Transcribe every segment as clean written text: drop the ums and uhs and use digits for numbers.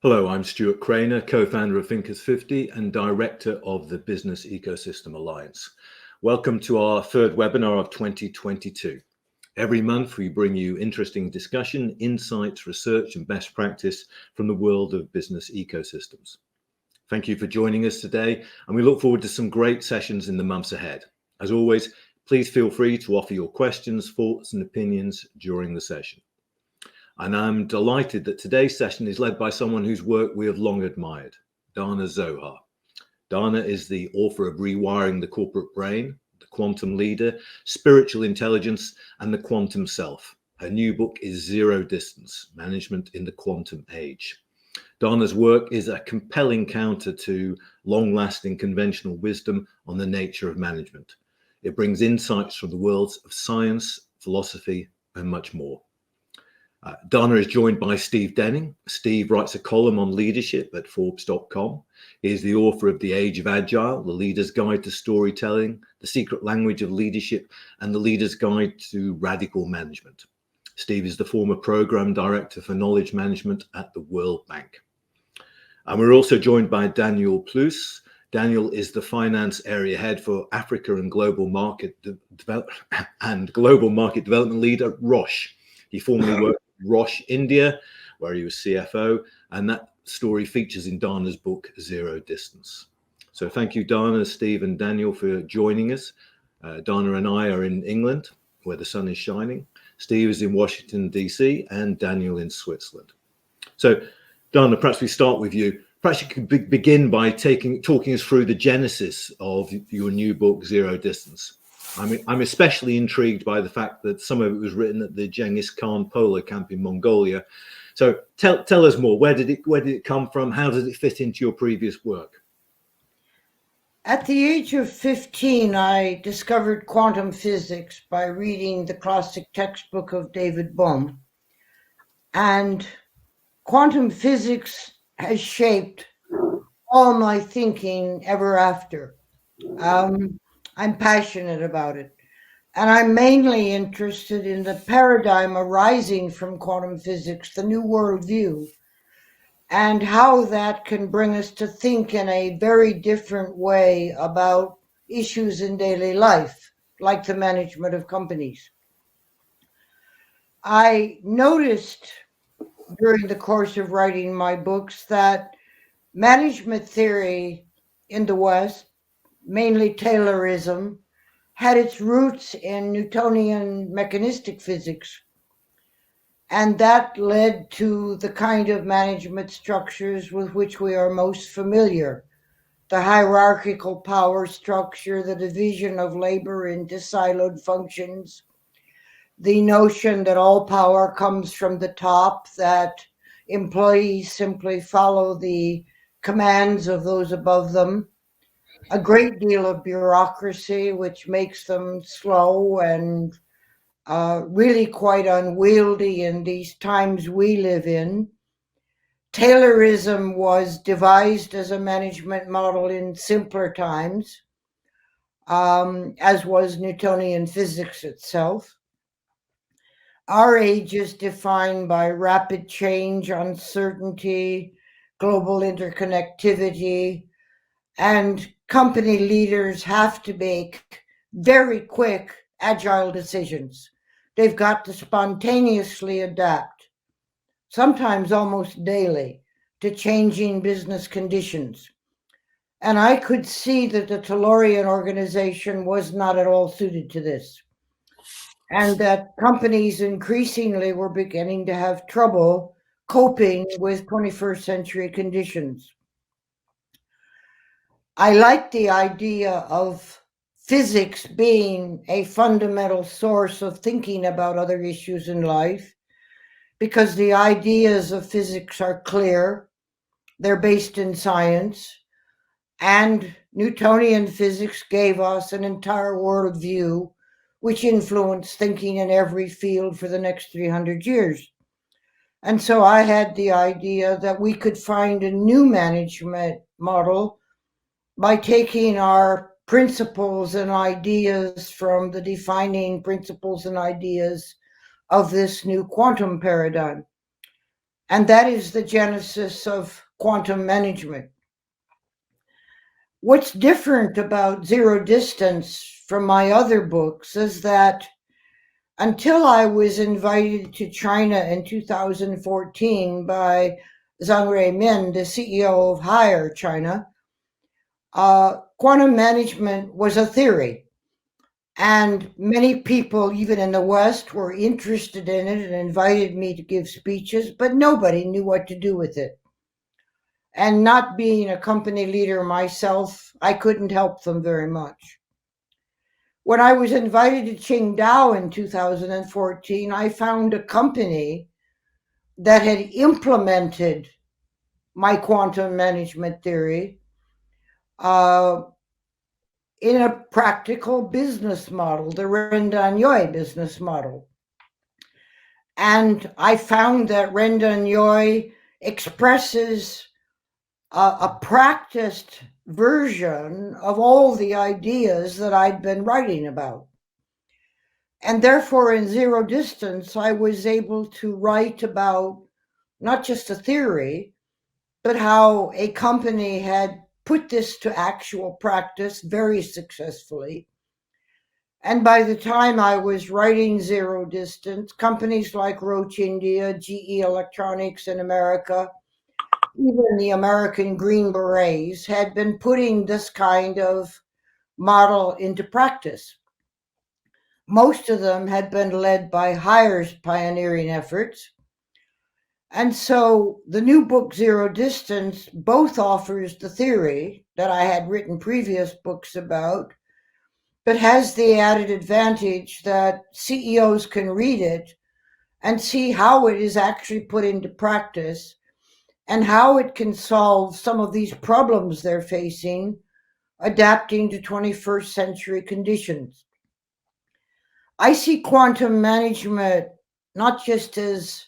Hello, I'm Stuart Craner, co-founder of Thinkers 50 and director of the Business Ecosystem Alliance. Welcome to our third webinar of 2022. Every month we bring you interesting discussion, insights, research and best practice from the world of business ecosystems. Thank you for joining us today, and we look forward to some great sessions in the months ahead. As always, please feel free to offer your questions, thoughts and opinions during the session. And I'm delighted that today's session is led by someone whose work we have long admired, Danah Zohar. Danah is the author of Rewiring the Corporate Brain, The Quantum Leader, Spiritual Intelligence, and the Quantum Self. Her new book is Zero Distance, Management in the Quantum Age. Danah's work is a compelling counter to long-lasting conventional wisdom on the nature of management. It brings insights from the worlds of science, philosophy, and much more. Danah is joined by Steve Denning. Steve writes a column on leadership at Forbes.com. He is the author of The Age of Agile, The Leader's Guide to Storytelling, The Secret Language of Leadership, and The Leader's Guide to Radical Management. Steve is the former Program Director for Knowledge Management at the World Bank. And we're also joined by Daniel Pluess. Daniel is the Finance Area Head for Africa and Global Market Development Lead at Roche. He formerly worked Roche India, where he was CFO, and that story features in Danah's book, Zero Distance. So thank you, Danah, Steve, and Daniel for joining us. Danah and I are in England, where the sun is shining. Steve is in Washington, DC, and Daniel in Switzerland. So, Danah, perhaps we start with you. Perhaps you could begin by talking us through the genesis of your new book, Zero Distance. I'm especially intrigued by the fact that some of it was written at the Genghis Khan polar camp in Mongolia. So tell us more. Where did it come from? How does it fit into your previous work? At the age of 15, I discovered quantum physics by reading the classic textbook of David Bohm. And quantum physics has shaped all my thinking ever after. I'm passionate about it. And I'm mainly interested in the paradigm arising from quantum physics, the new worldview, and how that can bring us to think in a very different way about issues in daily life, like the management of companies. I noticed during the course of writing my books that management theory in the West, mainly Taylorism, had its roots in Newtonian mechanistic physics. And that led to the kind of management structures with which we are most familiar. The hierarchical power structure, the division of labor into siloed functions, the notion that all power comes from the top, that employees simply follow the commands of those above them, a great deal of bureaucracy, which makes them slow and really quite unwieldy in these times we live in. Taylorism was devised as a management model in simpler times, as was Newtonian physics itself. Our age is defined by rapid change, uncertainty, global interconnectivity, and company leaders have to make very quick, agile decisions. They've got to spontaneously adapt, sometimes almost daily, to changing business conditions. And I could see that the Taylorian organization was not at all suited to this, and that companies increasingly were beginning to have trouble coping with 21st century conditions. I like the idea of physics being a fundamental source of thinking about other issues in life, because the ideas of physics are clear, they're based in science, and Newtonian physics gave us an entire worldview which influenced thinking in every field for the next 300 years. And so I had the idea that we could find a new management model by taking our principles and ideas from the defining principles and ideas of this new quantum paradigm. And that is the genesis of quantum management. What's different about Zero Distance from my other books is that until I was invited to China in 2014 by Zhang Min, the CEO of Higher China, quantum management was a theory. And many people, even in the West, were interested in it and invited me to give speeches, but nobody knew what to do with it. And not being a company leader myself, I couldn't help them very much. When I was invited to Qingdao in 2014, I found a company that had implemented my quantum management theory in a practical business model, the Rendan business model. And I found that Rendan expresses a practiced version of all the ideas that I'd been writing about. And therefore, in Zero Distance, I was able to write about not just a theory, but how a company had put this to actual practice very successfully. And by the time I was writing Zero Distance, companies like Roche India, GE Electronics in America, even the American Green Berets had been putting this kind of model into practice. Most of them had been led by Hire's pioneering efforts. And so the new book, Zero Distance, both offers the theory that I had written previous books about, but has the added advantage that CEOs can read it and see how it is actually put into practice and how it can solve some of these problems they're facing, adapting to 21st century conditions. I see quantum management not just as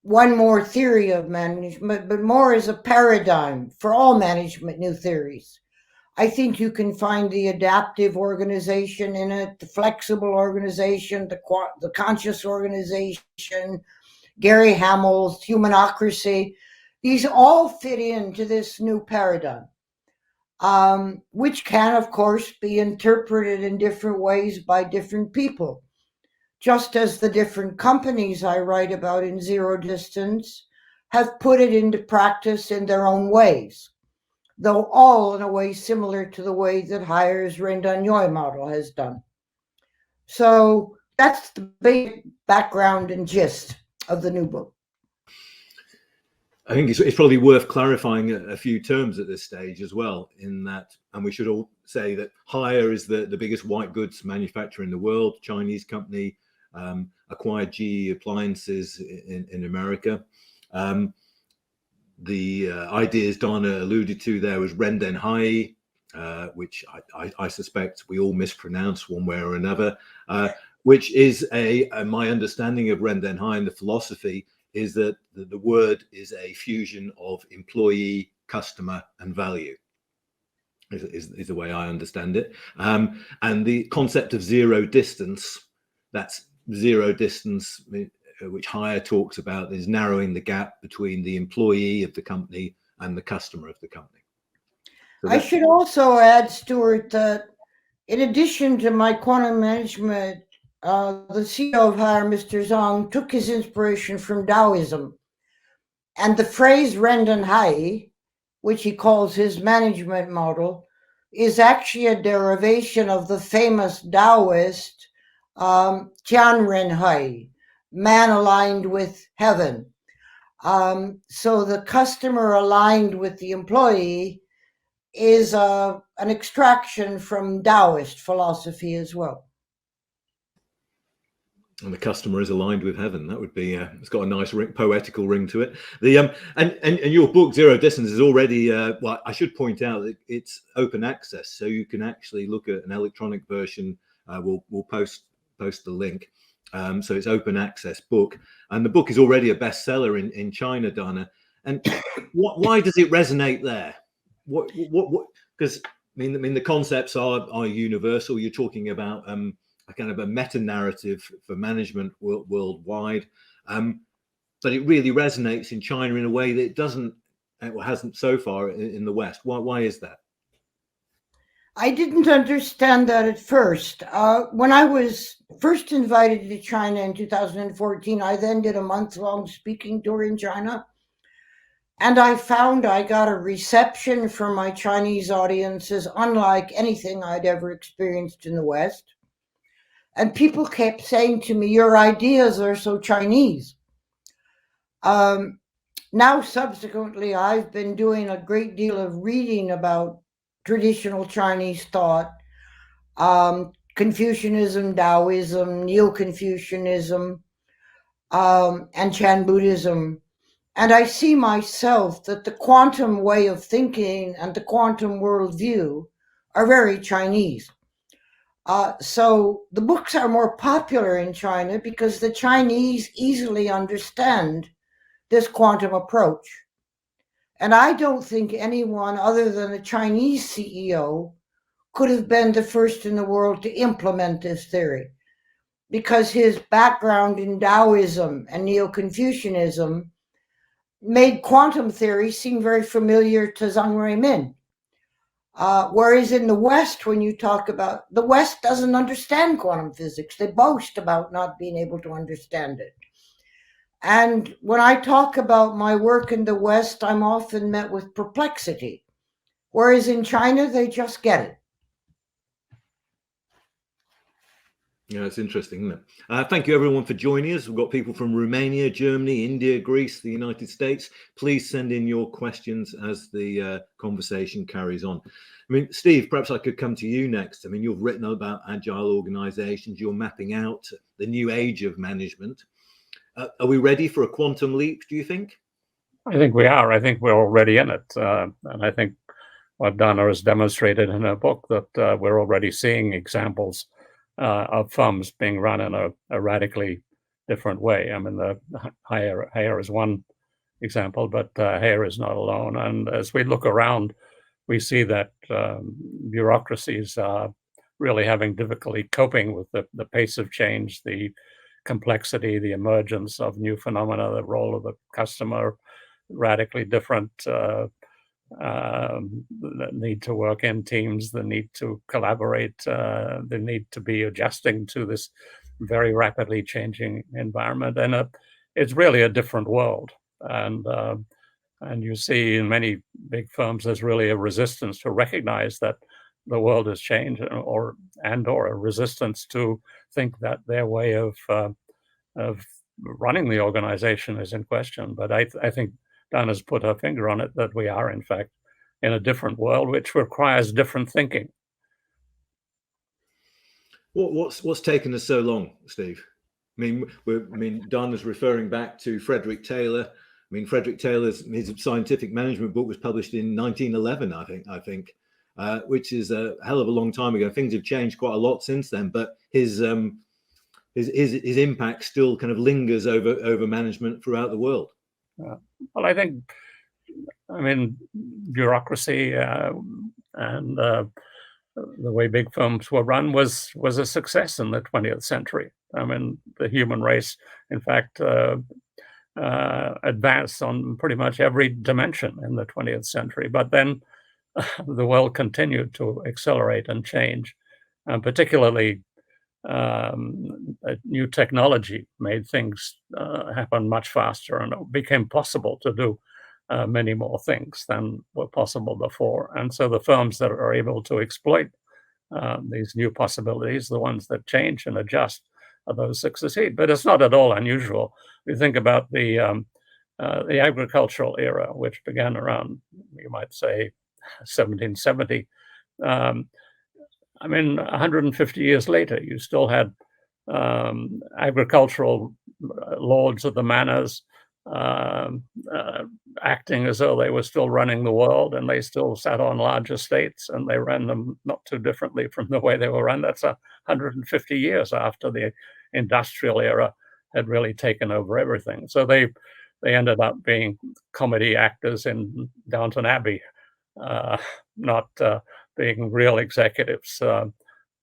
one more theory of management, but more as a paradigm for all management new theories. I think you can find the adaptive organization in it, the flexible organization, the conscious organization, Gary Hamel's humanocracy. These all fit into this new paradigm, which can, of course, be interpreted in different ways by different people. Just as the different companies I write about in Zero Distance have put it into practice in their own ways, though all in a way similar to the way that Hire's Rendan model has done. So that's the basic background and gist of the new book. I think it's probably worth clarifying a few terms at this stage as well, in that, and we should all say that Hire is the biggest white goods manufacturer in the world, Chinese company, acquired GE Appliances in America. The ideas Danah alluded to there was Rendan, which I suspect we all mispronounce one way or another, which is my understanding of Rendan and the philosophy is that the word is a fusion of employee, customer, and value. Is the way I understand it. And the concept of zero distance, that's zero distance, which Hire talks about, is narrowing the gap between the employee of the company and the customer of the company. So I should also add, Stuart, that in addition to my quantum management, the CEO of Hire, Mr. Zhang, took his inspiration from Taoism. And the phrase Rendan Hai, which he calls his management model, is actually a derivation of the famous Taoist Tianren Hai, man aligned with heaven. So the customer aligned with the employee is an extraction from Taoist philosophy as well. And the customer is aligned with heaven. That would be it's got a nice poetical ring to it. The and your book Zero Distance is already well, I should point out that it's open access, so you can actually look at an electronic version. We'll post the link. So it's open access book, and the book is already a bestseller in China, Danah. And why does it resonate there? What? Because I mean the concepts are universal. You're talking about a kind of a meta narrative for management worldwide. but it really resonates in China in a way that it hasn't so far in the West. Why is that? I didn't understand that at first. When I was first invited to China in 2014, I then did a month-long speaking tour in China. And I found I got a reception from my Chinese audiences unlike anything I'd ever experienced in the West. And people kept saying to me, "Your ideas are so Chinese." Now, subsequently, I've been doing a great deal of reading about traditional Chinese thought, Confucianism, Taoism, Neo-Confucianism, and Chan Buddhism. And I see myself that the quantum way of thinking and the quantum worldview are very Chinese. So the books are more popular in China because the Chinese easily understand this quantum approach. And I don't think anyone other than a Chinese CEO could have been the first in the world to implement this theory, because his background in Taoism and Neo-Confucianism made quantum theory seem very familiar to Zhang Ruimin. Whereas in the West, when you talk about, the West doesn't understand quantum physics. They boast about not being able to understand it. And when I talk about my work in the West, I'm often met with perplexity. Whereas in China, they just get it. Yeah, it's interesting, isn't it? Thank you, everyone, for joining us. We've got people from Romania, Germany, India, Greece, the United States. Please send in your questions as the conversation carries on. I mean, Steve, perhaps I could come to you next. I mean, you've written about agile organizations. You're mapping out the new age of management. Are we ready for a quantum leap, do you think? I think we are. I think we're already in it. And I think what Danah has demonstrated in her book, that we're already seeing examples of firms being run in a radically different way. I mean, the Haier is one example, but Haier is not alone. And as we look around, we see that bureaucracies are really having difficulty coping with the pace of change, the complexity, the emergence of new phenomena, the role of the customer, radically different, the need to work in teams, the need to collaborate, the need to be adjusting to this very rapidly changing environment. And it's really a different world. And you see in many big firms, there's really a resistance to recognize that the world has changed, or a resistance to think that their way of running the organization is in question. But I think Danah's put her finger on it, that we are, in fact, in a different world, which requires different thinking. What's taken us so long, Steve? I mean, Danah's referring back to Frederick Taylor. I mean, Frederick Taylor's his scientific management book was published in 1911, I think, which is a hell of a long time ago. Things have changed quite a lot since then, but his impact still kind of lingers over management throughout the world. Well, I mean, bureaucracy and the way big firms were run was a success in the 20th century. I mean, the human race, in fact, advanced on pretty much every dimension in the 20th century. But then the world continued to accelerate and change, and particularly new technology made things happen much faster, and it became possible to do many more things than were possible before. And so the firms that are able to exploit these new possibilities, the ones that change and adjust, are those that succeed. But it's not at all unusual. We think about the agricultural era, which began around, you might say, 1770. I mean, 150 years later, you still had agricultural lords of the manors acting as though they were still running the world, and they still sat on large estates, and they ran them not too differently from the way they were run. That's 150 years after the industrial era had really taken over everything. So they ended up being comedy actors in Downton Abbey, not being real executives. So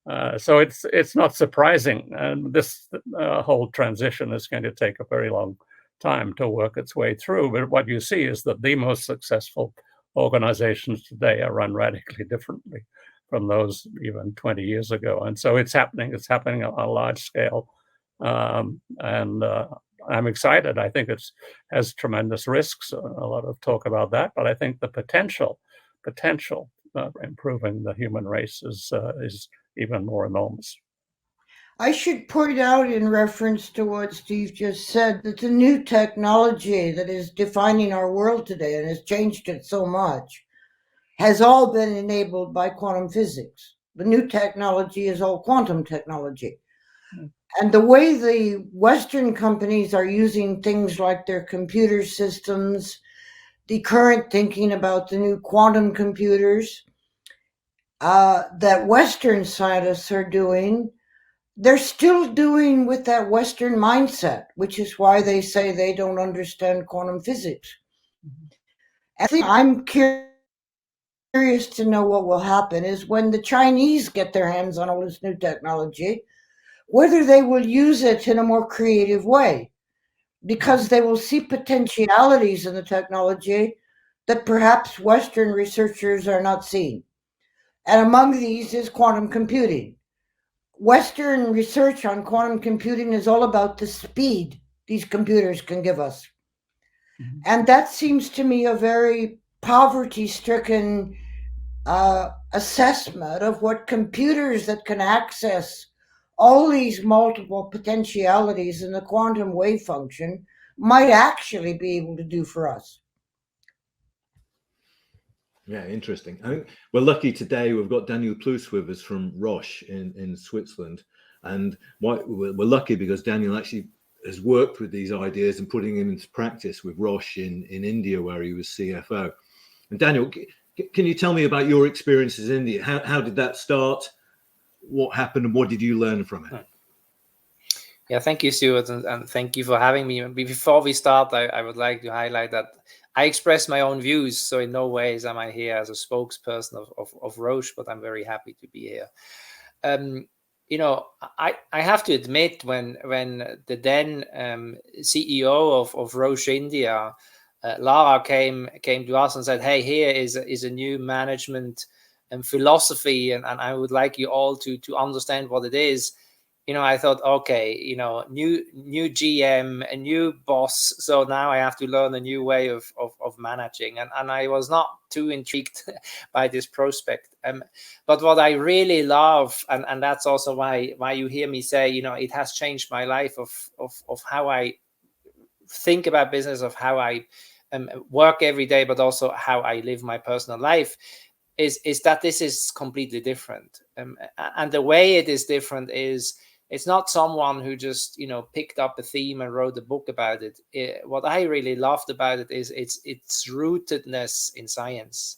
it's not surprising, and this whole transition is going to take a very long time to work its way through. But what you see is that the most successful organizations today are run radically differently from those even 20 years ago. And so it's happening on a large scale. And I'm excited. I think it has tremendous risks, a lot of talk about that, but I think the potential improving the human race is even more enormous. I should point out, in reference to what Steve just said, that the new technology that is defining our world today and has changed it so much has all been enabled by quantum physics. The new technology is all quantum technology. And the way the Western companies are using things like their computer systems, the current thinking about the new quantum computers that Western scientists are doing, they're still doing with that Western mindset, which is why they say they don't understand quantum physics. And I'm curious to know what will happen is when the Chinese get their hands on all this new technology, whether they will use it in a more creative way, because they will see potentialities in the technology that perhaps Western researchers are not seeing. And among these is quantum computing. Western research on quantum computing is all about the speed these computers can give us. Mm-hmm. And that seems to me a very poverty-stricken assessment of what computers that can access all these multiple potentialities in the quantum wave function might actually be able to do for us. Yeah, interesting. I think we're lucky today. We've got Daniel Pluess with us from Roche in Switzerland, and we're lucky because Daniel actually has worked with these ideas and putting them into practice with Roche in India, where he was CFO. And Daniel, can you tell me about your experiences in India? How did that start? What happened, and what did you learn from it? Yeah, thank you, Stuart, and thank you for having me. Before we start, I would like to highlight that I express my own views, so in no ways am I here as a spokesperson of Roche, but I'm very happy to be here. You know, I have to admit, when the then CEO of Roche India, Lara, came to us and said, "Hey, here is a new management and philosophy, and I would like you all to understand what it is." You know, I thought, okay, you know, new GM, a new boss. So now I have to learn a new way of managing. And I was not too intrigued by this prospect. But what I really love, and that's also why you hear me say, you know, it has changed my life of how I think about business, of how I work every day, but also how I live my personal life, is that this is completely different. And the way it is different is, it's not someone who just, you know, picked up a theme and wrote a book about it. What I really loved about it is its rootedness in science.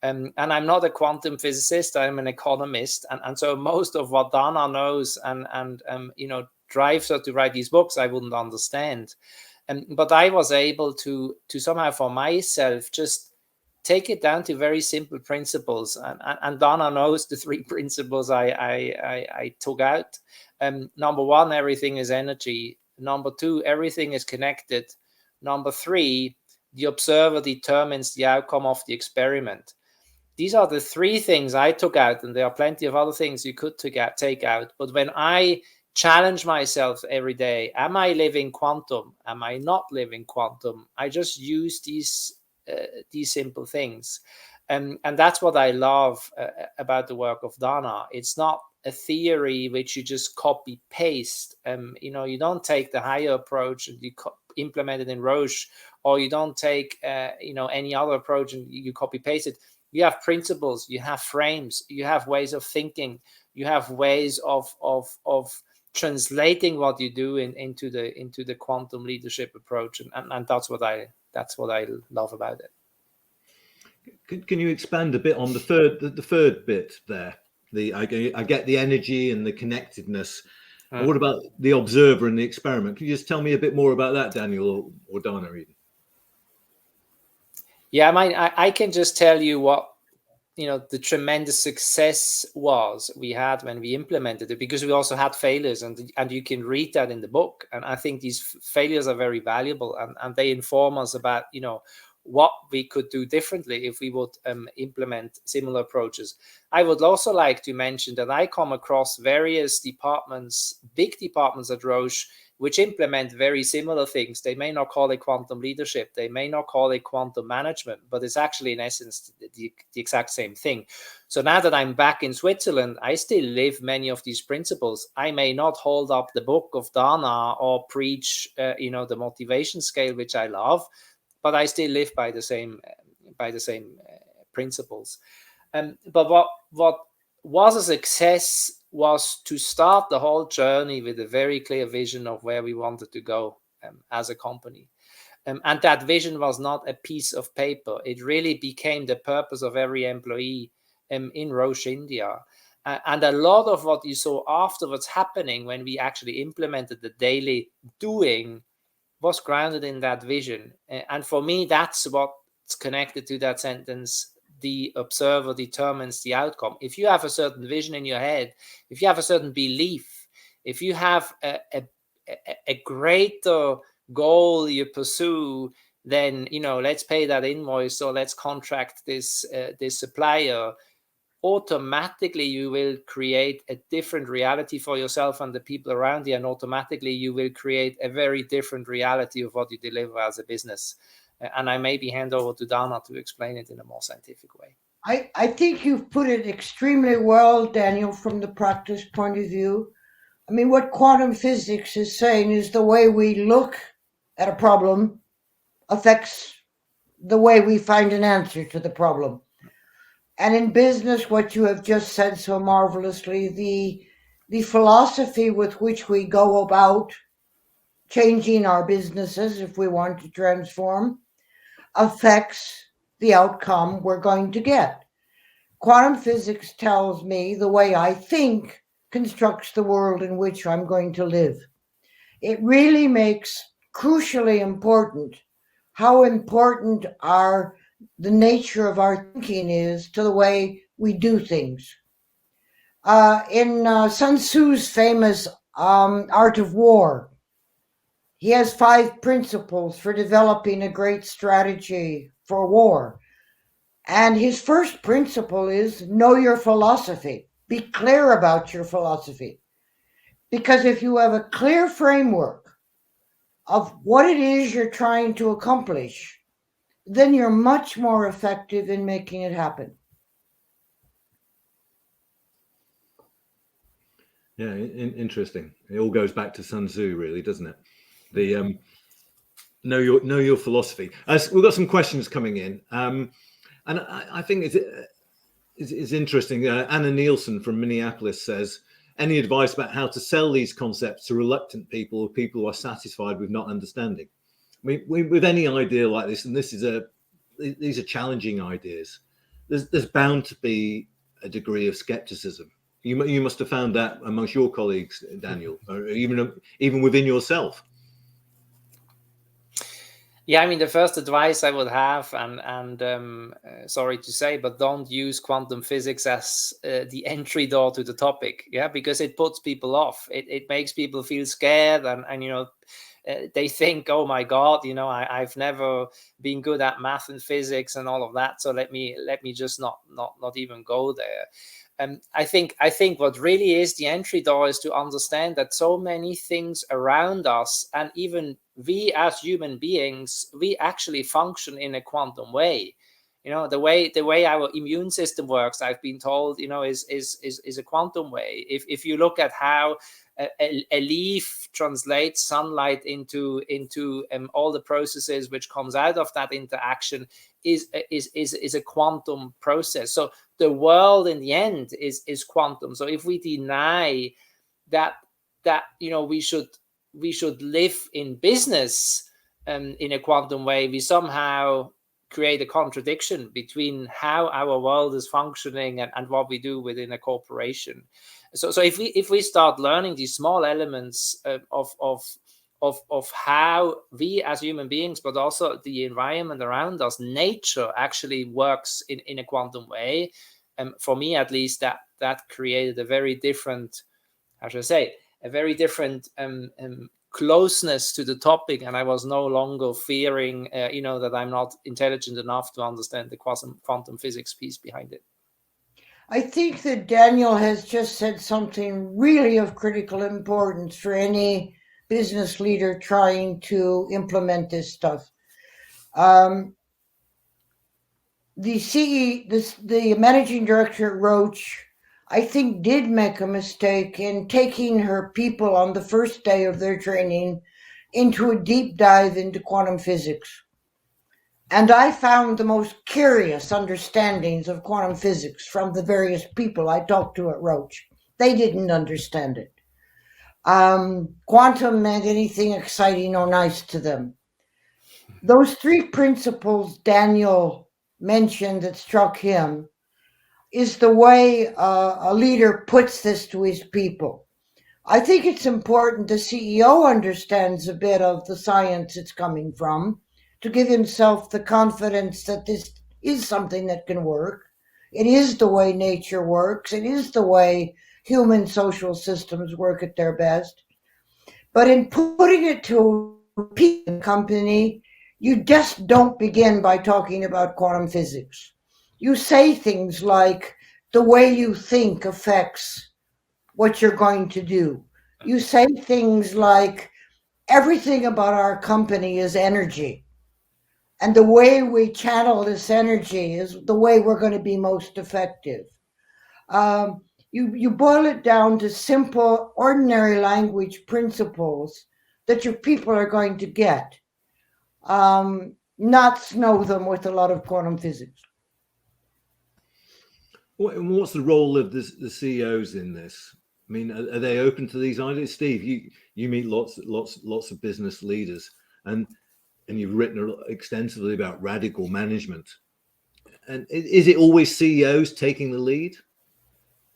And I'm not a quantum physicist, I'm an economist. And so most of what Danah knows and you know, drives her to write these books, I wouldn't understand. But I was able to somehow for myself just take it down to very simple principles. And Danah knows the 3 principles I took out. Number 1, everything is energy. Number 2, everything is connected. Number 3, the observer determines the outcome of the experiment. These are the 3 things I took out, and there are plenty of other things you could take out. But when I challenge myself every day, am I living quantum? Am I not living quantum? I just use these simple things. And that's what I love about the work of Danah. It's not a theory which you just copy paste. You know, you don't take the higher approach and you implement it in Roche, or you don't take you know, any other approach and you copy paste it. You have principles, you have frames, you have ways of thinking, you have ways of translating what you do into the quantum leadership approach, and that's what I love about it. Can you expand a bit on the third bit there? I get the energy and the connectedness. And what about the observer and the experiment? Can you just tell me a bit more about that, Daniel or Danah even? Yeah, I can just tell you what the tremendous success we had when we implemented it, because we also had failures, and you can read that in the book. And I think these failures are very valuable, and they inform us about, what we could do differently if we would implement similar approaches. I would also like to mention that I come across various departments, big departments at Roche, which implement very similar things. They may not call it quantum leadership, they may not call it quantum management, but it's actually in essence the exact same thing. So now that I'm back in Switzerland, I still live many of these principles. I may not hold up the book of Danah or preach, the motivation scale, which I love, but I still live by the same principles. But what was a success was to start the whole journey with a very clear vision of where we wanted to go as a company. And that vision was not a piece of paper. It really became the purpose of every employee in Roche India. And a lot of what you saw afterwards happening when we actually implemented the daily doing was grounded in that vision. And for me, that's what's connected to that sentence: the observer determines the outcome. If you have a certain vision in your head, if you have a certain belief, if you have a greater goal you pursue, then, let's pay that invoice, or let's contract this supplier, automatically you will create a different reality for yourself and the people around you, and automatically you will create a very different reality of what you deliver as a business. And I maybe hand over to Danah to explain it in a more scientific way. I think you've put it extremely well, Daniel, from the practice point of view. I mean, what quantum physics is saying is the way we look at a problem affects the way we find an answer to the problem. And in business, what you have just said so marvelously, the philosophy with which we go about changing our businesses, if we want to transform, affects the outcome we're going to get. Quantum physics tells me the way I think constructs the world in which I'm going to live. It really makes crucially important how important the nature of our thinking is to the way we do things. In Sun Tzu's famous Art of War, he has 5 principles for developing a great strategy for war. And his first principle is know your philosophy. Be clear about your philosophy. Because if you have a clear framework of what it is you're trying to accomplish, then you're much more effective in making it happen. Yeah, interesting. It all goes back to Sun Tzu, really, doesn't it? The know your philosophy. We've got some questions coming in, and I think it's interesting. Anna Nielsen from Minneapolis says, "Any advice about how to sell these concepts to reluctant people or people who are satisfied with not understanding?" I mean, with any idea like this, and these are challenging ideas, there's bound to be a degree of skepticism. You must have found that amongst your colleagues, Daniel, or even within yourself. Yeah, I mean, the first advice I would have, and sorry to say, but don't use quantum physics as the entry door to the topic. Yeah, because it puts people off. It makes people feel scared, and they think, oh my God, I've never been good at math and physics and all of that, so let me just not even go there. I think what really is the entry door is to understand that so many things around us, and even we as human beings, we actually function in a quantum way. The way our immune system works, I've been told, is a quantum way. If you look at how a leaf translates sunlight into all the processes which comes out of that interaction, is a quantum process. So the world in the end is quantum. So if we deny that we should live in business in a quantum way, we somehow create a contradiction between how our world is functioning and what we do within a corporation. So if we start learning these small elements of of how we as human beings, but also the environment around us, nature actually works in a quantum way. For me, at least, that created a very different, how should I say, a very different closeness to the topic, and I was no longer fearing, that I'm not intelligent enough to understand the quantum physics piece behind it. I think that Daniel has just said something really of critical importance for any business leader trying to implement this stuff. The managing director at Roche, I think, did make a mistake in taking her people on the first day of their training into a deep dive into quantum physics. And I found the most curious understandings of quantum physics from the various people I talked to at Roche. They didn't understand it. Quantum meant anything exciting or nice to them. Those three principles Daniel mentioned that struck him is the way a leader puts this to his people. I think it's important the CEO understands a bit of the science it's coming from, to give himself the confidence that this is something that can work. It is the way nature works. It is the way human social systems work at their best. But in putting it to a company, you just don't begin by talking about quantum physics. You say things like, the way you think affects what you're going to do. You say things like, everything about our company is energy. And the way we channel this energy is the way we're going to be most effective. You boil it down to simple, ordinary language principles that your people are going to get, not snow them with a lot of quantum physics. What's the role of the CEOs in this? I mean, are they open to these ideas? Steve, you meet lots of business leaders, and you've written extensively about radical management. And is it always CEOs taking the lead,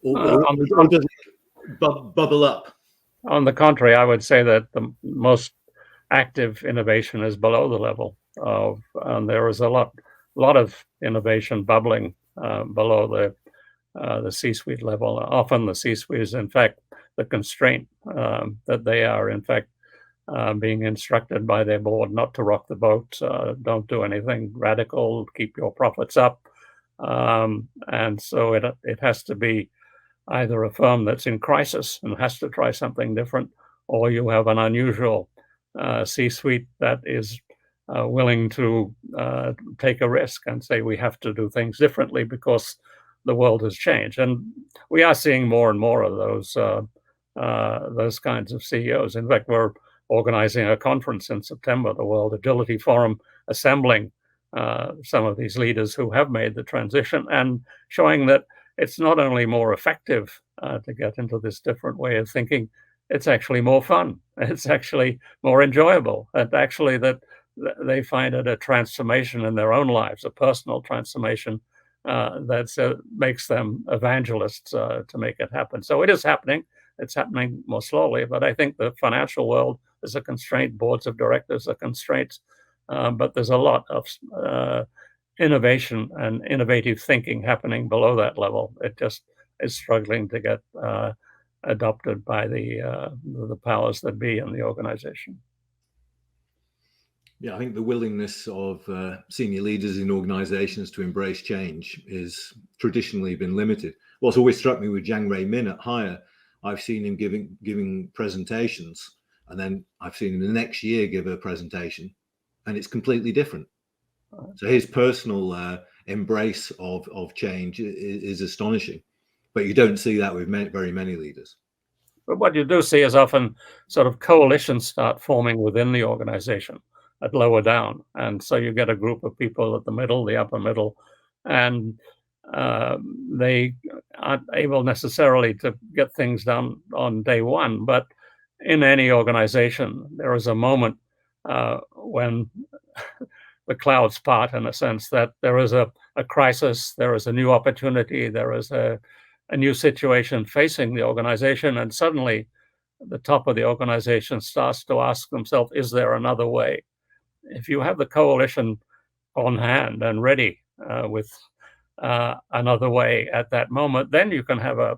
or does it bubble up? On the contrary, I would say that the most active innovation is below the level of, and there is a lot of innovation bubbling below the C-suite level. Often the C-suite is, in fact, the constraint that they are, in fact, being instructed by their board not to rock the boat, don't do anything radical, keep your profits up. And so it has to be either a firm that's in crisis and has to try something different, or you have an unusual C-suite that is willing to take a risk and say we have to do things differently because the world has changed. And we are seeing more and more of those kinds of CEOs. In fact, we're organizing a conference in September, the World Agility Forum, assembling some of these leaders who have made the transition and showing that it's not only more effective to get into this different way of thinking, it's actually more fun. It's actually more enjoyable. And actually that they find it a transformation in their own lives, a personal transformation that makes them evangelists to make it happen. So it is happening. It's happening more slowly, but I think the financial world is a constraint. Boards of directors are constraints, but there's a lot of innovation and innovative thinking happening below that level. It just is struggling to get adopted by the powers that be in the organization. Yeah, I think the willingness of senior leaders in organizations to embrace change is traditionally been limited. What's always struck me with Jiang Rui Min at Hire, I've seen him giving presentations, and then I've seen him the next year give a presentation, and it's completely different. So his personal embrace of change is astonishing, but you don't see that with very many leaders. But what you do see is often sort of coalitions start forming within the organization at lower down. And so you get a group of people at the middle, the upper middle, and they aren't able necessarily to get things done on day one. But in any organization, there is a moment when the clouds part, in a sense, that there is a crisis, there is a new opportunity, there is a new situation facing the organization, and suddenly the top of the organization starts to ask themselves, is there another way? If you have the coalition on hand and ready with another way at that moment, then you can have a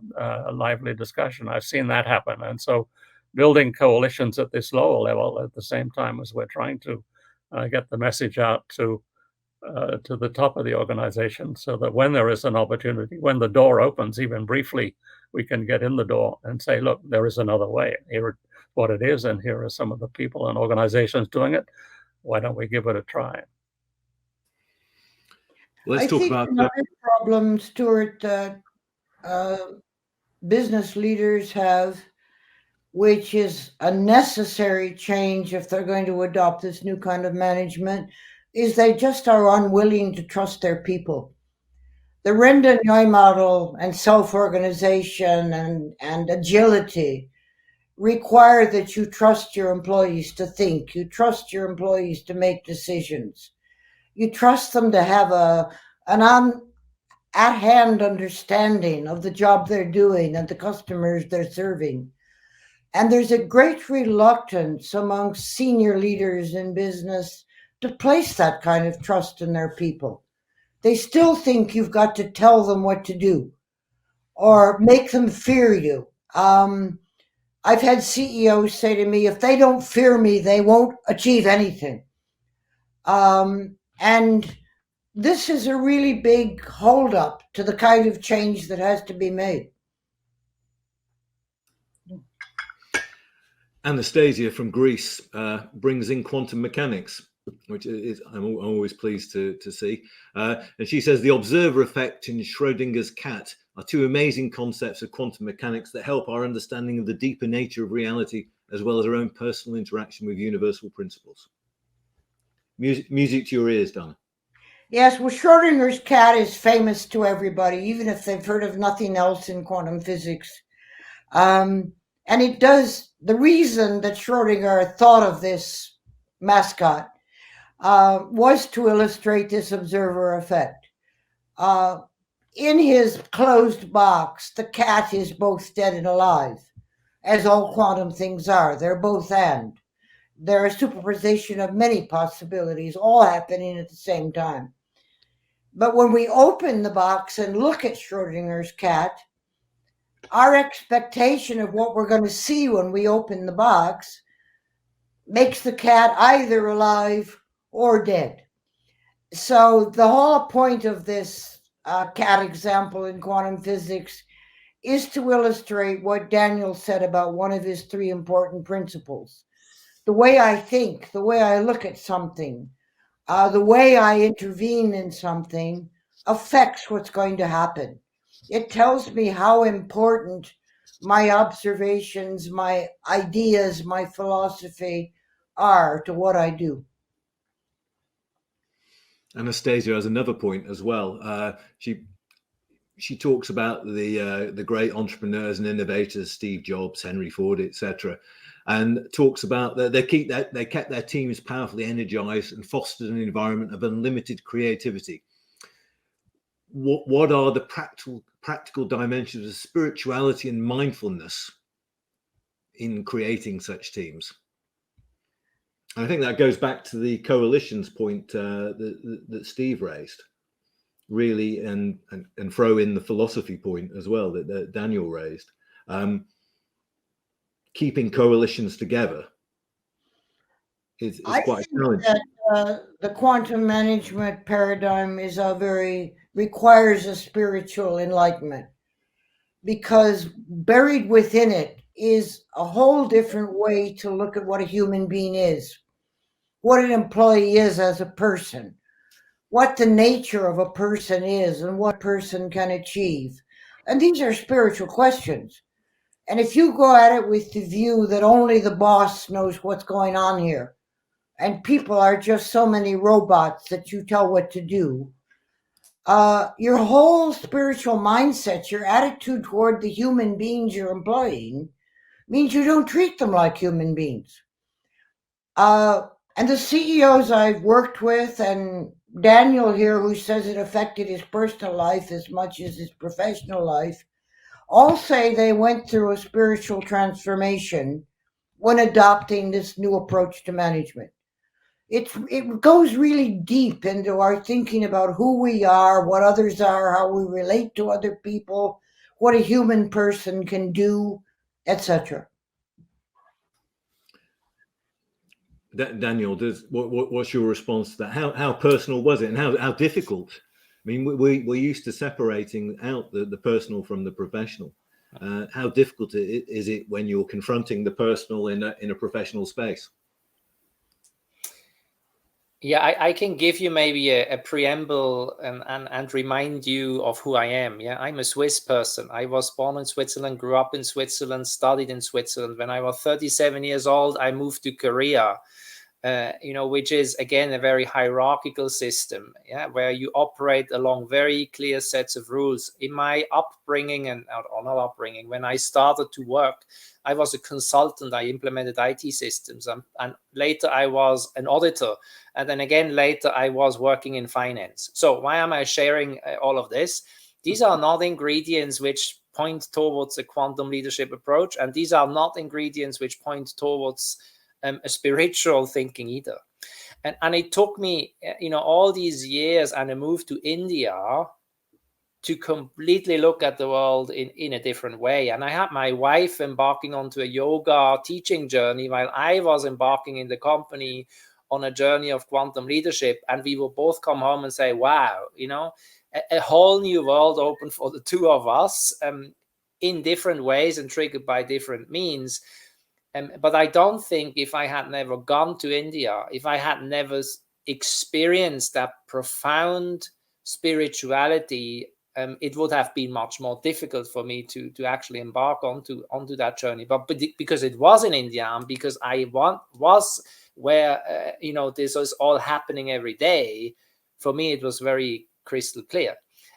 lively discussion. I've seen that happen. And so building coalitions at this lower level at the same time as we're trying to get the message out to the top of the organization, so that when there is an opportunity, when the door opens, even briefly, we can get in the door and say, look, there is another way. Here is what it is, and here are some of the people and organizations doing it. Why don't we give it a try? Let's talk about another problem, Stuart, that business leaders have, which is a necessary change if they're going to adopt this new kind of management, is they just are unwilling to trust their people. The Renda model and self-organization and agility require that you trust your employees to think, you trust your employees to make decisions, you trust them to have an at-hand understanding of the job they're doing and the customers they're serving. And there's a great reluctance among senior leaders in business to place that kind of trust in their people. They still think you've got to tell them what to do or make them fear you. I've had CEOs say to me, if they don't fear me, they won't achieve anything. And this is a really big holdup to the kind of change that has to be made. Anastasia from Greece brings in quantum mechanics, which is I'm always pleased to see. And she says the observer effect and Schrodinger's cat are two amazing concepts of quantum mechanics that help our understanding of the deeper nature of reality, as well as our own personal interaction with universal principles. Music to your ears, Danah. Yes, well, Schrodinger's cat is famous to everybody, even if they've heard of nothing else in quantum physics. And it does, the reason that Schrodinger thought of this mascot was to illustrate this observer effect. In his closed box, the cat is both dead and alive, as all quantum things are. They're both and. They're a superposition of many possibilities, all happening at the same time. But when we open the box and look at Schrodinger's cat, our expectation of what we're going to see when we open the box makes the cat either alive or dead. So the whole point of this cat example in quantum physics is to illustrate what Daniel said about one of his three important principles. The way I think, the way I look at something, the way I intervene in something affects what's going to happen. It tells me how important my observations, my ideas, my philosophy are to what I do. Anastasia has another point as well. She talks about the great entrepreneurs and innovators, Steve Jobs, Henry Ford, etc., and talks about that they kept their teams powerfully energized and fostered an environment of unlimited creativity. What are the practical dimensions of spirituality and mindfulness in creating such teams? And I think that goes back to the coalitions point that Steve raised, really, and throw in the philosophy point as well that Daniel raised. Keeping coalitions together is quite challenging. That, the quantum management paradigm is requires a spiritual enlightenment, because buried within it is a whole different way to look at what a human being is, what an employee is as a person, what the nature of a person is, and what a person can achieve. And these are spiritual questions. And if you go at it with the view that only the boss knows what's going on here, and people are just so many robots that you tell what to do, your whole spiritual mindset, your attitude toward the human beings you're employing, means you don't treat them like human beings. And the CEOs I've worked with, and Daniel here, who says it affected his personal life as much as his professional life, all say they went through a spiritual transformation when adopting this new approach to management. It goes really deep into our thinking about who we are, what others are, how we relate to other people, what a human person can do, etc. Daniel, what's your response to that? How personal was it, and how difficult? I mean, we're used to separating out the personal from the professional. How difficult is it when you're confronting the personal in a professional space? Yeah, I can give you maybe a preamble and remind you of who I am. Yeah, I'm a Swiss person. I was born in Switzerland, grew up in Switzerland, studied in Switzerland. When I was 37 years old, I moved to Korea, which is, again, a very hierarchical system, yeah, where you operate along very clear sets of rules. In my upbringing, or not upbringing, when I started to work, I was a consultant. I implemented IT systems, and later I was an auditor. And then again, later I was working in finance. So why am I sharing all of this? These are not ingredients which point towards a quantum leadership approach. And these are not ingredients which point towards a spiritual thinking either. And it took me, all these years and a move to India to completely look at the world in a different way. And I had my wife embarking onto a yoga teaching journey while I was embarking in the company on a journey of quantum leadership. And we will both come home and say, wow, a whole new world opened for the two of us in different ways and triggered by different means. But I don't think if I had never gone to India, if I had never experienced that profound spirituality, it would have been much more difficult for me to actually embark onto that journey. But because it was in India, and because I was where this was all happening every day, for me it was very crystal clear.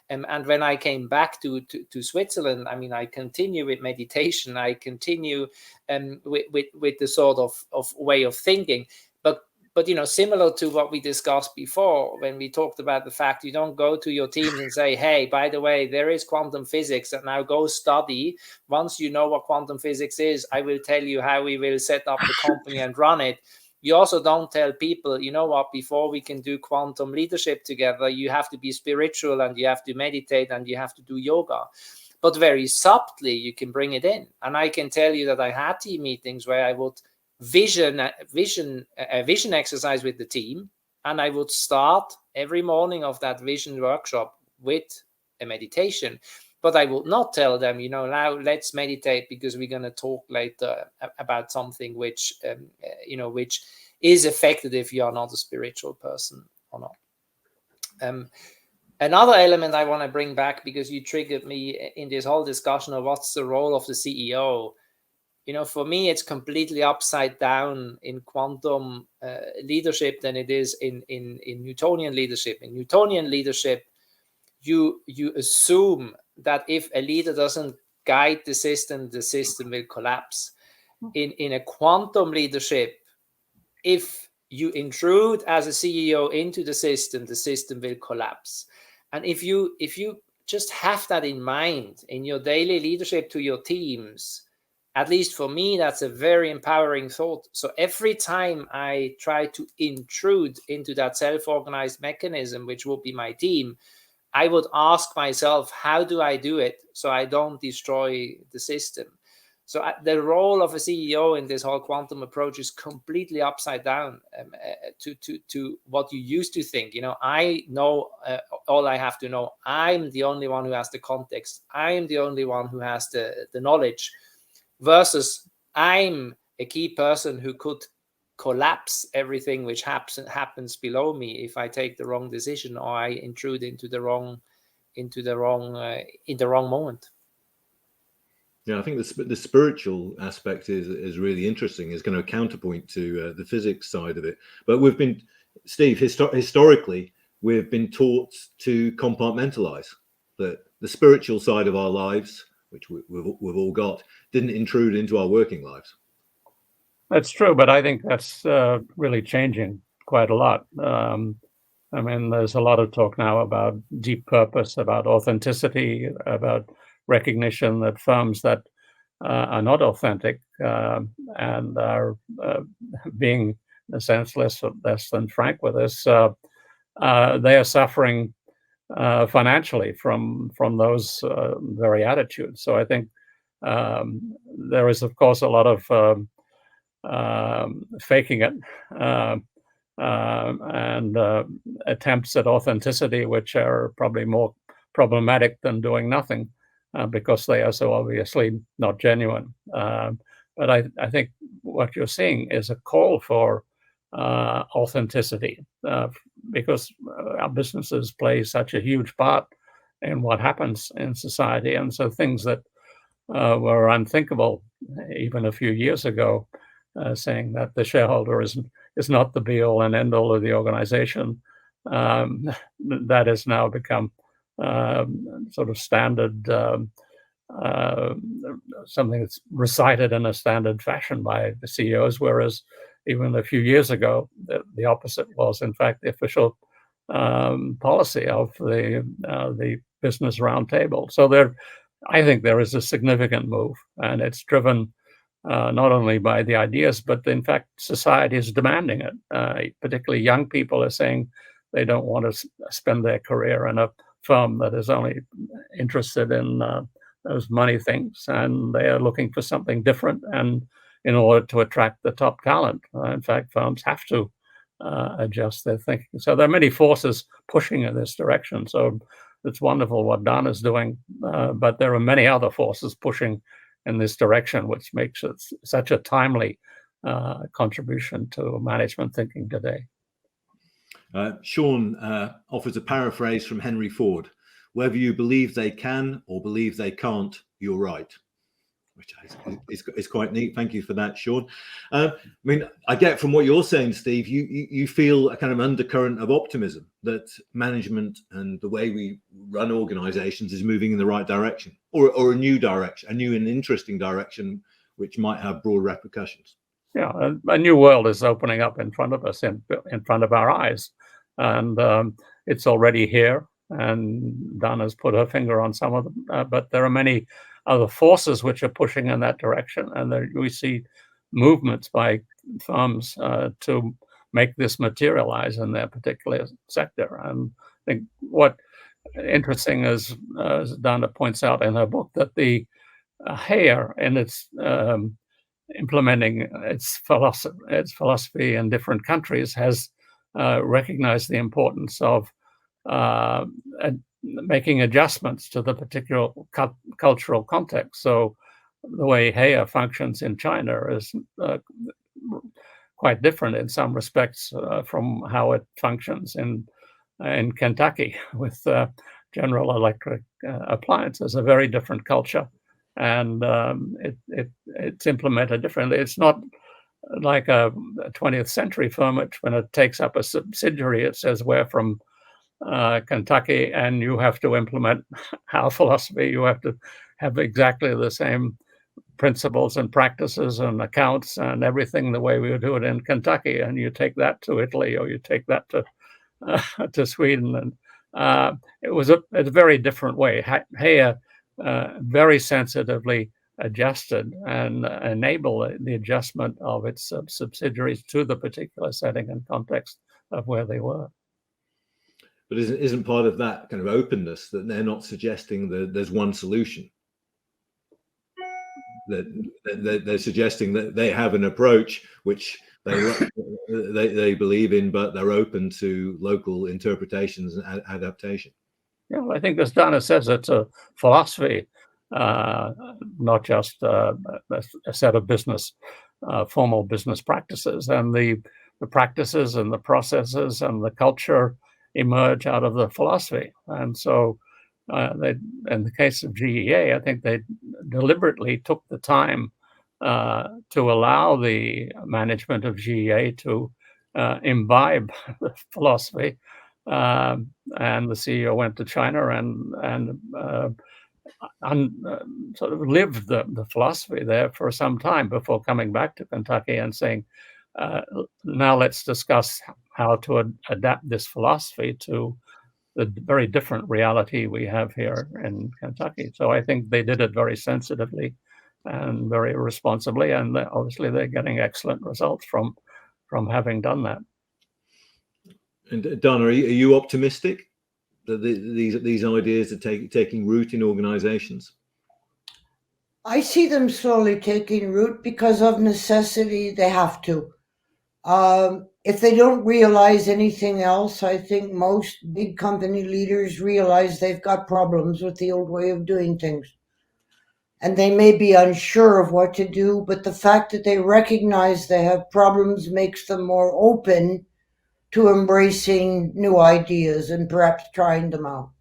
And when I came back to Switzerland, I mean, I continue with meditation. I continue with the sort of way of thinking. But similar to what we discussed before, when we talked about the fact you don't go to your teams and say, hey, by the way, there is quantum physics, and now go study. Once you know what quantum physics is, I will tell you how we will set up the company and run it. You also don't tell people, you know what, before we can do quantum leadership together, you have to be spiritual and you have to meditate and you have to do yoga. But very subtly, you can bring it in. And I can tell you that I had team meetings where I would vision exercise with the team, and I would start every morning of that vision workshop with a meditation. But I would not tell them, now let's meditate because we're going to talk later about something which is affected if you are not a spiritual person or not. Another element I want to bring back, because you triggered me in this whole discussion of what's the role of the CEO. For me, it's completely upside down in quantum leadership than it is in Newtonian leadership. In Newtonian leadership, you assume that if a leader doesn't guide the system will collapse. In a quantum leadership, if you intrude as a CEO into the system will collapse. And if you just have that in mind in your daily leadership to your teams, at least for me, that's a very empowering thought. So every time I try to intrude into that self-organized mechanism, which would be my team, I would ask myself, how do I do it so I don't destroy the system? So the role of a CEO in this whole quantum approach is completely upside down to what you used to think. I know all I have to know. I'm the only one who has the context. I'm the only one who has the knowledge. Versus I'm a key person who could collapse everything which happens below me if I take the wrong decision or I intrude into the wrong moment. Yeah, I think the spiritual aspect is really interesting. It's going to counterpoint to the physics side of it. But we've been, Steve, historically, we've been taught to compartmentalize that the spiritual side of our lives, which we've all got, didn't intrude into our working lives. That's true, but I think that's really changing quite a lot. There's a lot of talk now about deep purpose, about authenticity, about recognition that firms that are not authentic and are being, in a sense, less than frank with us, they are suffering financially from those very attitudes. So I think there is, of course, a lot of faking it and attempts at authenticity, which are probably more problematic than doing nothing because they are so obviously not genuine. But I think what you're seeing is a call for authenticity because our businesses play such a huge part in what happens in society. And so things that were unthinkable even a few years ago, saying that the shareholder is not the be-all and end-all of the organization, that has now become sort of standard, something that's recited in a standard fashion by the CEOs, whereas even a few years ago, the opposite was, in fact, the official policy of the Business Roundtable. So I think there is a significant move, and it's driven not only by the ideas, but in fact, society is demanding it. Particularly young people are saying they don't want to spend their career in a firm that is only interested in those money things, and they are looking for something different. And in order to attract the top talent, in fact, firms have to adjust their thinking. So there are many forces pushing in this direction. So it's wonderful what Danah's doing, but there are many other forces pushing in this direction, which makes it such a timely contribution to management thinking today. Sean offers a paraphrase from Henry Ford: "Whether you believe they can or believe they can't, you're right," which is quite neat. Thank you for that, Sean. I mean, I get from what you're saying, Steve, you feel a kind of undercurrent of optimism that management and the way we run organizations is moving in the right direction, or a new direction, a new and interesting direction, which might have broad repercussions. Yeah, a new world is opening up in front of us, in front of our eyes, and it's already here. And Danah's put her finger on some of them, but there are many other forces which are pushing in that direction, and we see movements by firms to make this materialize in their particular sector. And I think what interesting is, as Danah points out in her book, that the Hare in its implementing its philosophy in different countries has recognized the importance of making adjustments to the particular cultural context. So the way Hare functions in China is quite different in some respects from how it functions in Kentucky with General Electric Appliances, a very different culture. And it's implemented differently. It's not like a 20th century firm, which when it takes up a subsidiary, it says we're from Kentucky and you have to implement our philosophy. You have to have exactly the same principles and practices and accounts and everything the way we would do it in Kentucky. And you take that to Italy, or you take that to Sweden. And it was a very different way. Hare very sensitively adjusted and enable the adjustment of its subsidiaries to the particular setting and context of where they were. But isn't part of that kind of openness that they're not suggesting that there's one solution? That they're suggesting that they have an approach which they believe in, but they're open to local interpretations and adaptation. Yeah, well, I think, as Danah says, it's a philosophy, not just a set of formal business practices. And the practices and the processes and the culture emerge out of the philosophy. And so in the case of GEA, I think they deliberately took the time to allow the management of GEA to imbibe the philosophy. And the CEO went to China and sort of lived the philosophy there for some time before coming back to Kentucky and saying, now let's discuss how to adapt this philosophy to the very different reality we have here in Kentucky. So I think they did it very sensitively and very responsibly, and obviously they're getting excellent results from having done that. And Danah, are you optimistic that these ideas are taking root in organizations? I see them slowly taking root because of necessity. They have to. If they don't realize anything else, I think most big company leaders realize they've got problems with the old way of doing things. And they may be unsure of what to do, but the fact that they recognize they have problems makes them more open to embracing new ideas and perhaps trying them out.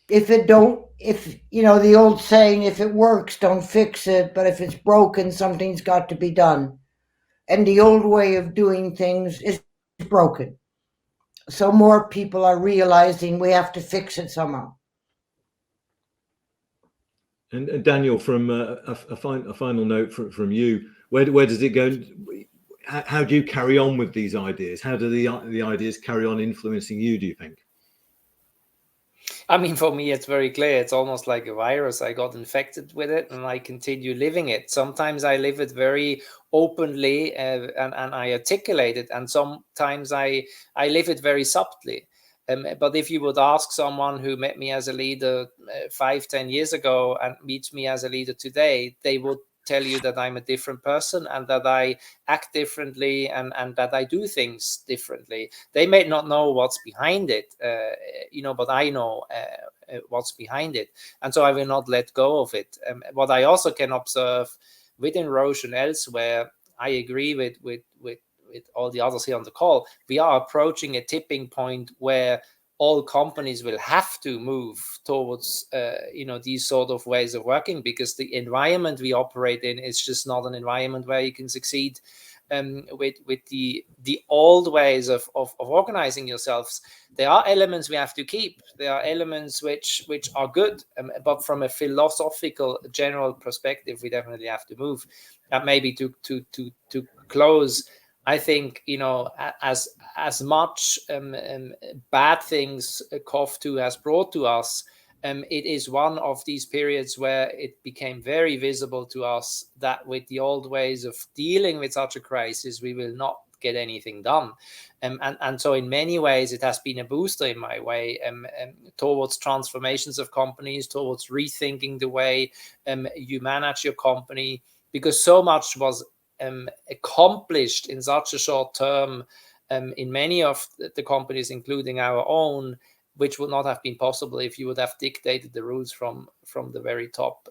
If you know, the old saying, if it works, don't fix it, but if it's broken, something's got to be done. And the old way of doing things is broken. So more people are realizing we have to fix it somehow. And Daniel, from a final note from you, where does it go? How do you carry on with these ideas? How do the ideas carry on influencing you, do you think? I mean, for me, it's very clear. It's almost like a virus. I got infected with it and I continue living it. Sometimes I live it very openly and I articulate it. And sometimes I live it very subtly. But if you would ask someone who met me as a leader 5-10 years ago and meets me as a leader today, they would tell you that I'm a different person and that I act differently and that I do things differently. They may not know what's behind it, but I know what's behind it. And so I will not let go of it. What I also can observe within Roche and elsewhere, I agree with all the others here on the call, we are approaching a tipping point where all companies will have to move towards, these sort of ways of working, because the environment we operate in is just not an environment where you can succeed with the old ways of organizing yourselves. There are elements we have to keep. There are elements which are good, but from a philosophical general perspective, we definitely have to move. And maybe to close, I think, as much bad things COV2 has brought to us, it is one of these periods where it became very visible to us that with the old ways of dealing with such a crisis, we will not get anything done. And so in many ways, it has been a booster in my way towards transformations of companies, towards rethinking the way you manage your company, because so much was accomplished in such a short term in many of the companies, including our own, which would not have been possible if you would have dictated the rules from the very top.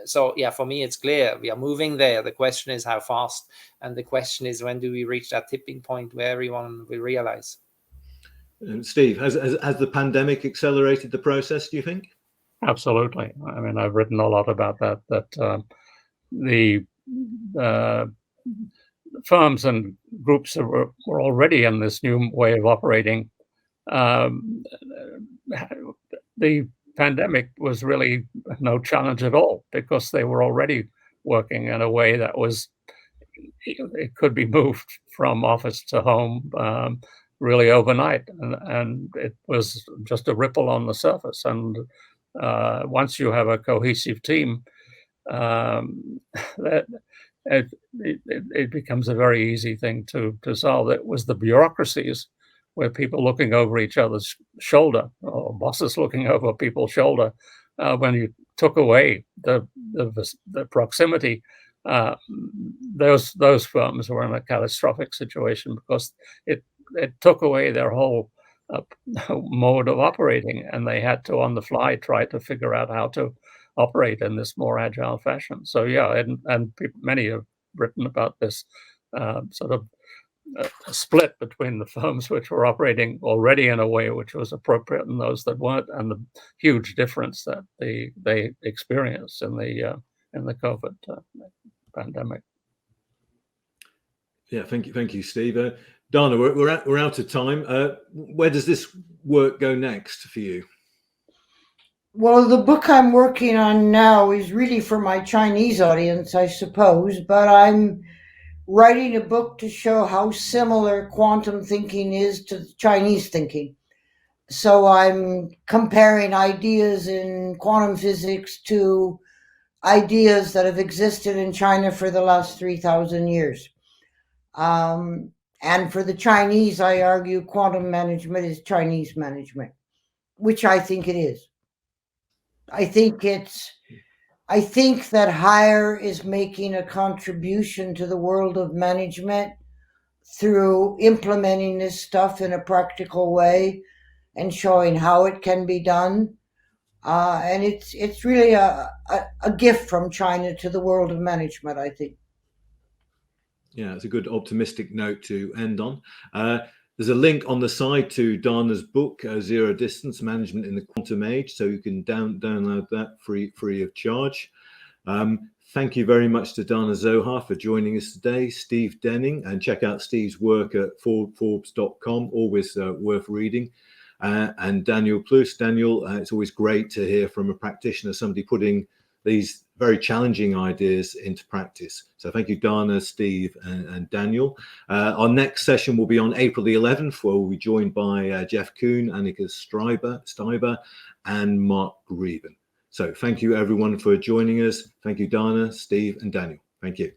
So yeah, for me, it's clear we are moving there. The question is how fast, and the question is when do we reach that tipping point where everyone will realize. Steve, has the pandemic accelerated the process, do you think? Absolutely. I mean, I've written a lot about that the firms and groups that were already in this new way of operating. The pandemic was really no challenge at all, because they were already working in a way that was, it could be moved from office to home really overnight. And it was just a ripple on the surface. And once you have a cohesive team, that it becomes a very easy thing to solve. It was the bureaucracies where people looking over each other's shoulder, or bosses looking over people's shoulder, when you took away the proximity, those firms were in a catastrophic situation, because it took away their whole mode of operating, and they had to on the fly try to figure out how to operate in this more agile fashion. So yeah, and many have written about this sort of split between the firms which were operating already in a way which was appropriate and those that weren't, and the huge difference that they experienced in the COVID pandemic. Yeah, thank you, Steve. Danah, we're out of time. Where does this work go next for you? Well, the book I'm working on now is really for my Chinese audience, I suppose, but I'm writing a book to show how similar quantum thinking is to Chinese thinking. So I'm comparing ideas in quantum physics to ideas that have existed in China for the last 3,000 years. And for the Chinese, I argue quantum management is Chinese management, which I think it is. I think that Higher is making a contribution to the world of management through implementing this stuff in a practical way and showing how it can be done. And it's really a gift from China to the world of management, I think. Yeah, it's a good optimistic note to end on. There's a link on the side to Danah's book, Zero Distance Management in the Quantum Age, so you can download that free of charge. Thank you very much to Danah Zohar for joining us today, Steve Denning, and check out Steve's work at Forbes.com, always worth reading. And Daniel Pluess. Daniel, it's always great to hear from a practitioner, somebody putting these very challenging ideas into practice. So thank you, Danah, Steve, and Daniel. Our next session will be on April the 11th, where we'll be joined by Jeff Kuhn, Annika Steiber, and Mark Greben. So thank you, everyone, for joining us. Thank you, Danah, Steve, and Daniel. Thank you.